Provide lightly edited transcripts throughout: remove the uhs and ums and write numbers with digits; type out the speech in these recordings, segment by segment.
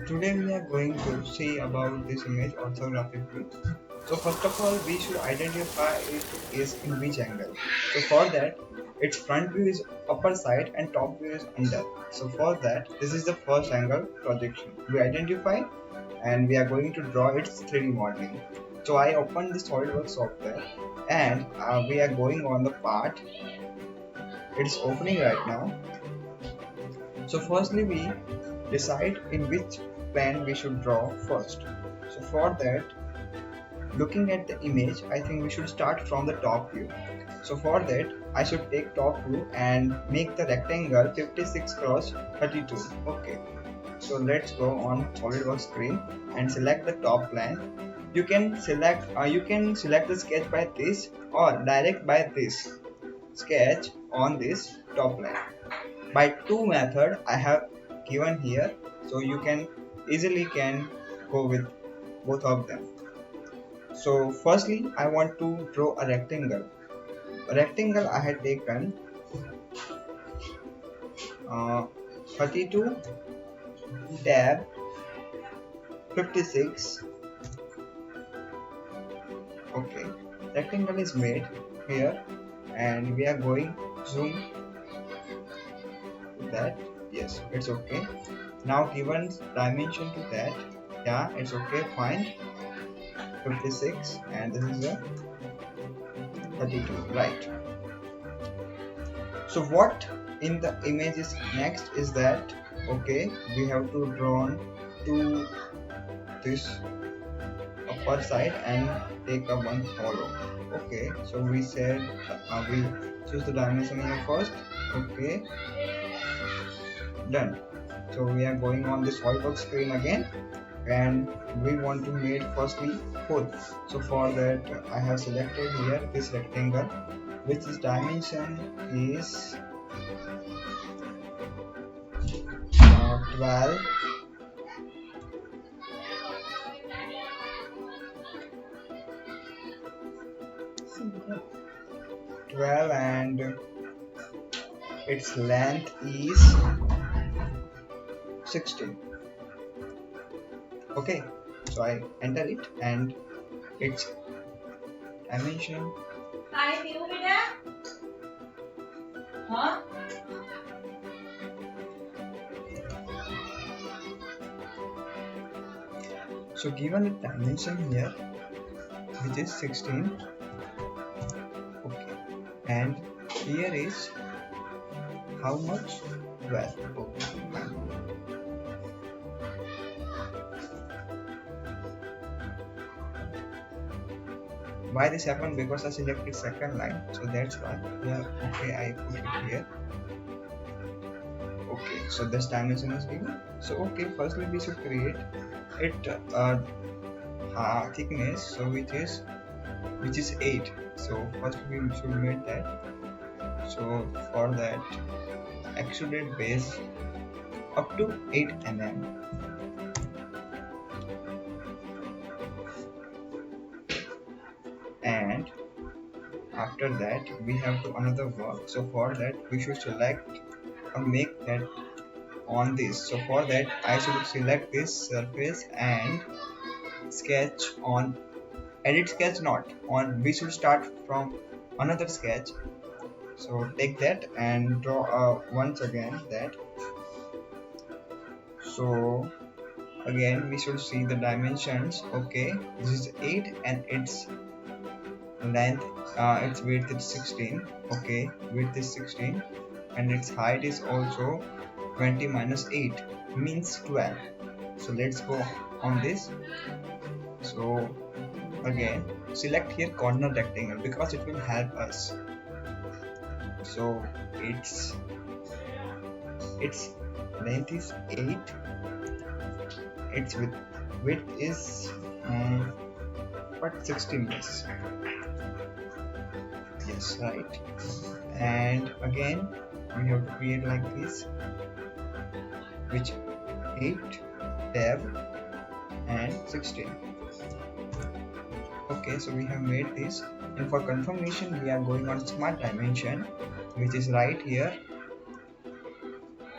Today we are going to see about this image orthographically. So first of all, we should identify it is in which angle. So for that, its front view is upper side and top view is under. So for that, this is the first angle projection. We identify and we are going to draw its 3D modeling. So I opened the Solidworks software and we are going on the part. It's opening right now. So firstly, we decide in which plane we should draw first. So for that, looking at the image, I think we should start from the top view. So for that, I should take top view and make the rectangle 56 cross 32. Okay. So let's go on SolidWorks screen and select the top plane. You can select the sketch by this or direct by this sketch on this top plane. By two method I have given here, so you can easily go with both of them. So firstly, I want to draw a rectangle. A rectangle I had taken 32 tab 56. Okay, rectangle is made here, and we are going zoom to that. Yes, it's okay. Now given dimension to that, yeah, it's okay, fine. 56 and this is a 32, right? So what in the image is next is that, okay, we have to draw to this upper side and take a one hollow. Okay, so we said we choose the dimension here first. Okay, done. So we are going on this SolidWorks screen again, and we want to make firstly full. So for that, I have selected here this rectangle, which is dimension is 12 and its length is 16. Okay, so I enter it and its dimension so given the dimension here, which is 16. Okay, and here is how much? 12. Okay, fine. Why this happened? Because I selected second line, so that's why. Yeah, okay, I put it here. Okay, so this dimension is given. So okay, firstly we should create it thickness, so which is 8. So first we should make that. So for that, extruded base up to 8 mm. And after that we have to another work. So for that we should select or make that on this. So for that I should select this surface and sketch on edit sketch, not on, we should start from another sketch. So take that and draw once again that. So again we should see the dimensions. Okay, this is 8 and its length, its width is 16. Okay, width is 16 and its height is also 20 minus 8 means 12. So let's go on this. So again select here corner rectangle because it will help us. So its length is 8, its width is 16 is. Yes, right. And again we have to create like this, which 8 tab and 16. Okay, so we have made this, and for confirmation we are going on smart dimension, which is right here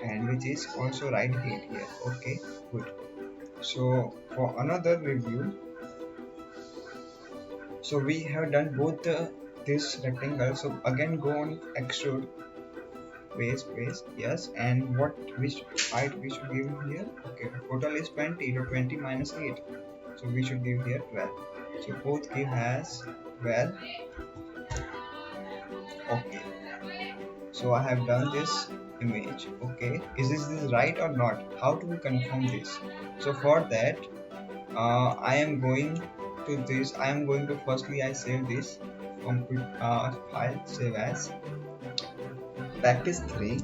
and which is also right here. Okay, good. So for another review, so we have done both this rectangle. So again go on extrude base, yes. And what, which height we should give here? Okay, total is 20, so 20 minus 8, so we should give here 12. So both give as 12. Okay, so I have done this image. Okay, is this right or not? How do we confirm this? So for that, I am going to this. I am going to firstly I save this file, save as practice 3.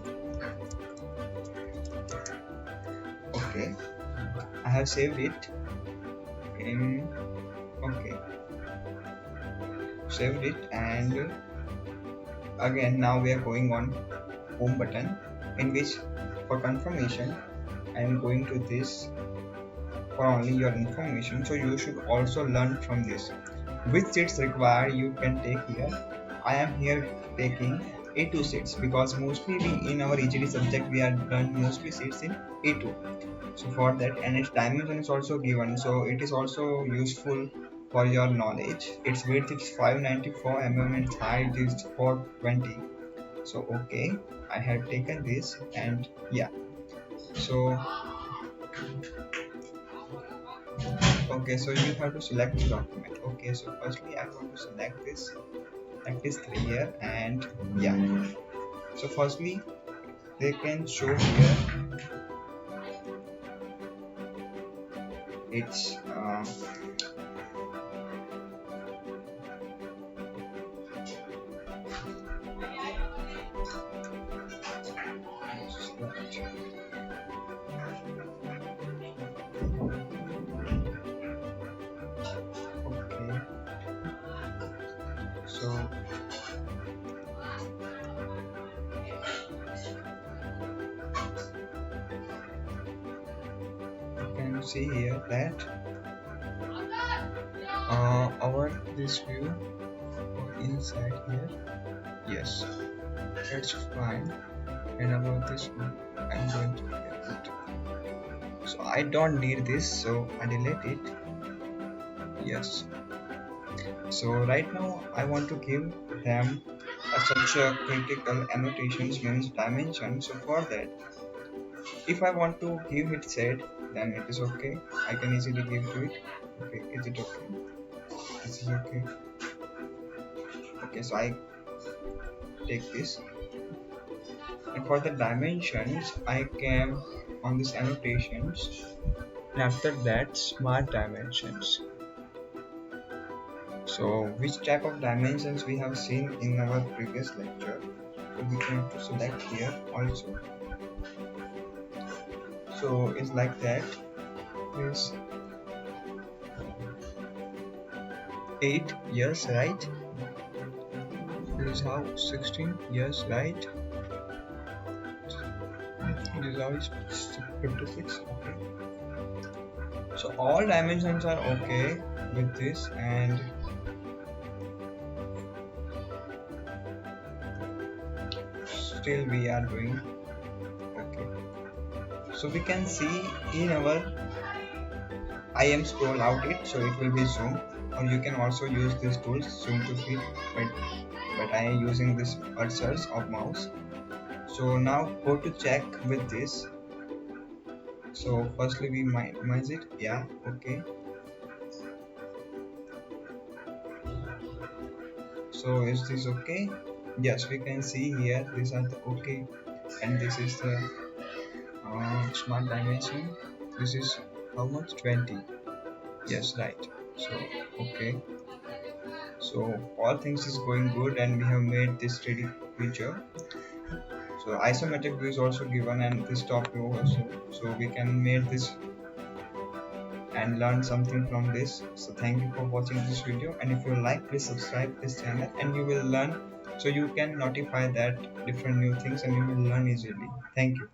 Okay, I have saved it in. Okay, saved it, and again now we are going on home button, in which for confirmation I am going to this for only your information. So you should also learn from this. Which seats require you can take here. I am here taking A2 seats because mostly we in our EGD subject we are done mostly seats in A2. So for that, and its dimension is also given, so it is also useful for your knowledge. Its width is 594 mm and height is 420. So okay, I have taken this, and yeah. So okay, so you have to select the document. Okay, so firstly I want to select this like this 3 here, and yeah. So firstly they can show here it's okay. So you can see here that our this view inside here, yes, that's fine. And about this one I'm going to get it, so I don't need this, so I delete it. Yes, so right now I want to give them such a critical annotations means dimension. So for that, if I want to give it set, then it is okay, I can easily give to it. Okay, is it okay? This is okay. Okay, so I take this, and for the dimensions I came on this annotations, and after that smart dimensions. So which type of dimensions we have seen in our previous lecture, so we can to select here also. So it's like that. Is 8 years, right? It is how 16 years, right? It is how it's 56. Okay, so all dimensions are okay with this, and still we are doing okay. So we can see in our IM scroll out it, so it will be zoom, or you can also use this tool zoom to fit, but I am using this cursors of mouse. So now go to check with this. So firstly we minimize it, yeah, okay. So is this okay? Yes, we can see here these are the okay, and this is the smart dimension. This is how much? 20. Yes, right. So okay, so all things is going good, and we have made this 3D feature. So isometric view is also given, and this top view also, so we can make this and learn something from this. So thank you for watching this video, and if you like, please subscribe this channel, and you will learn, so you can notify that different new things and you will learn easily. Thank you.